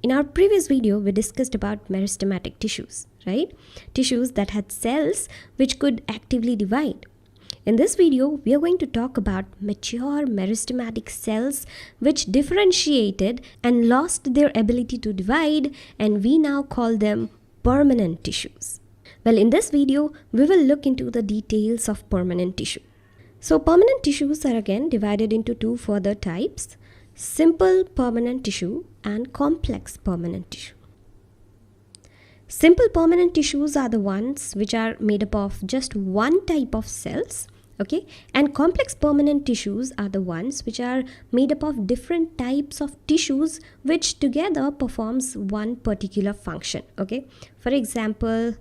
In our previous video, we discussed about meristematic tissues, right? Tissues that had cells which could actively divide. In this video, we are going to talk about mature meristematic cells which differentiated and lost their ability to divide, and we now call them permanent tissues. Well, in this video, we will look into the details of permanent tissue. So permanent tissues are again divided into two further types: simple permanent tissue and complex permanent tissue. Simple permanent tissues are the ones which are made up of just one type of cells, okay? And complex permanent tissues are the ones which are made up of different types of tissues which together performs one particular function, okay? For example,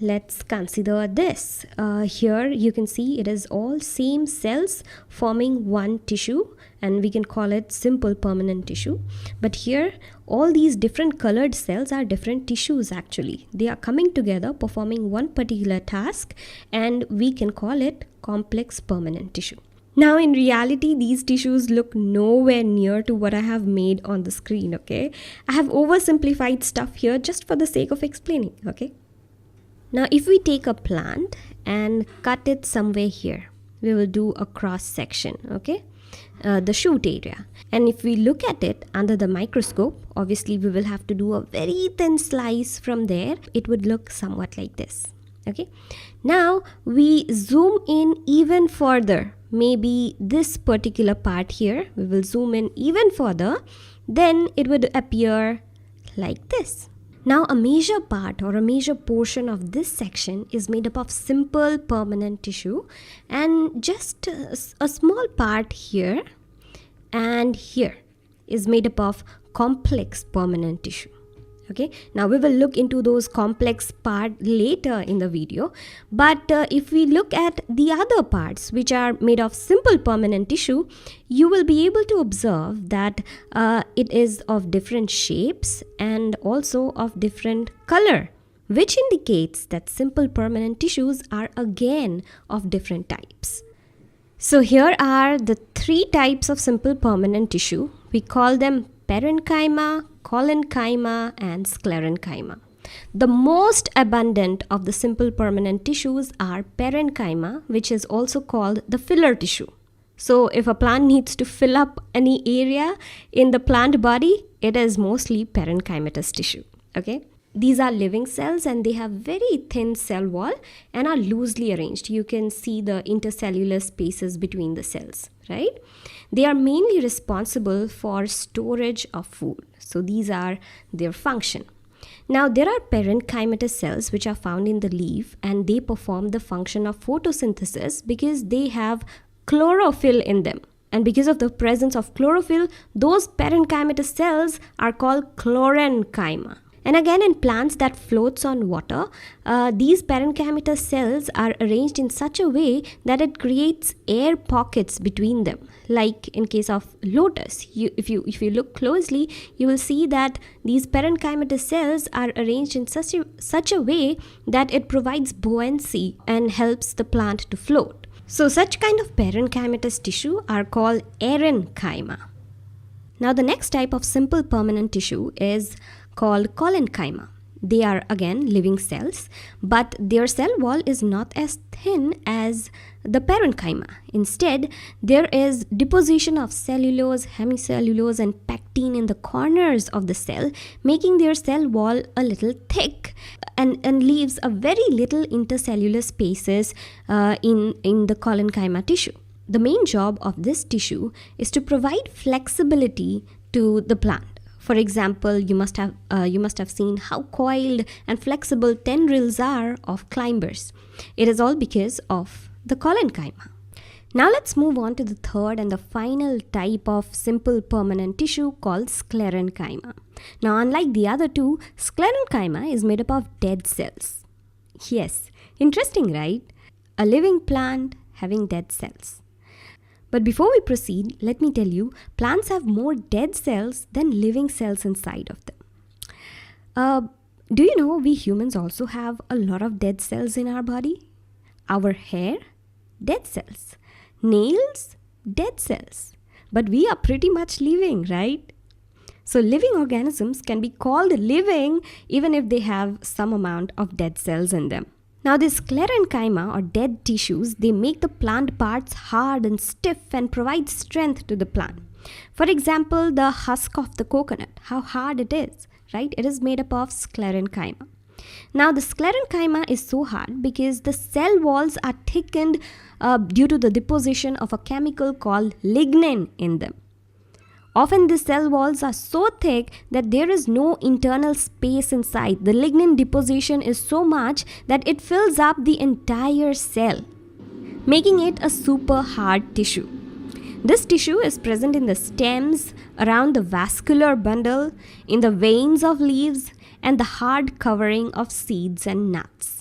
let's consider this. Here you can see it is all same cells forming one tissue, and we can call it simple permanent tissue. But here all these different colored cells are different tissues actually. They are coming together performing one particular task, and we can call it complex permanent tissue. Now in reality, these tissues look nowhere near to what I have made on the screen, okay? I have oversimplified stuff here just for the sake of explaining, okay? Now if we take a plant and cut it somewhere here, we will do a cross section, okay? The shoot area. And if we look at it under the microscope, obviously we will have to do a very thin slice from there. It would look somewhat like this, okay? Now we zoom in even further, maybe this particular part here, we will zoom in even further, then it would appear like this. Now a major part or a major portion of this section is made up of simple permanent tissue, and just a small part here and here is made up of complex permanent tissue. Okay, now we will look into those complex part later in the video, but if we look at the other parts which are made of simple permanent tissue, you will be able to observe that it is of different shapes and also of different color, which indicates that simple permanent tissues are again of different types. So here are the three types of simple permanent tissue. We call them parenchyma, collenchyma, and sclerenchyma. The most abundant of the simple permanent tissues are parenchyma, which is also called the filler tissue. So if a plant needs to fill up any area in the plant body, it is mostly parenchymatous tissue, okay? These are living cells and they have very thin cell wall and are loosely arranged. You can see the intercellular spaces between the cells, right? They are mainly responsible for storage of food. So these are their function. Now there are parenchymatous cells which are found in the leaf, and they perform the function of photosynthesis because they have chlorophyll in them. And because of the presence of chlorophyll, those parenchymatous cells are called chlorenchyma. And again, in plants that floats on water, these parenchymatous cells are arranged in such a way that it creates air pockets between them. Like in case of lotus, if you look closely, you will see that these parenchymatous cells are arranged in such a way that it provides buoyancy and helps the plant to float. So such kind of parenchymatous tissue are called aerenchyma. Now the next type of simple permanent tissue is called collenchyma. They are again living cells, but their cell wall is not as thin as the parenchyma. Instead, there is deposition of cellulose, hemicellulose, and pectin in the corners of the cell, making their cell wall a little thick and leaves a very little intercellular spaces in the collenchyma tissue. The main job of this tissue is to provide flexibility to the plant. For example, you must have seen how coiled and flexible tendrils are of climbers. It is all because of the collenchyma. Now let's move on to the third and the final type of simple permanent tissue called sclerenchyma. Now unlike the other two, sclerenchyma is made up of dead cells. Yes, interesting, right? A living plant having dead cells. But before we proceed, let me tell you, plants have more dead cells than living cells inside of them. Do you know we humans also have a lot of dead cells in our body? Our hair, dead cells. Nails, dead cells. But we are pretty much living, right? So living organisms can be called living even if they have some amount of dead cells in them. Now this sclerenchyma or dead tissues, they make the plant parts hard and stiff and provide strength to the plant. For example, the husk of the coconut, how hard it is, right? It is made up of sclerenchyma. Now the sclerenchyma is so hard because the cell walls are thickened due to the deposition of a chemical called lignin in them. Often the cell walls are so thick that there is no internal space inside. The lignin deposition is so much that it fills up the entire cell, making it a super hard tissue. This tissue is present in the stems, around the vascular bundle, in the veins of leaves, and the hard covering of seeds and nuts.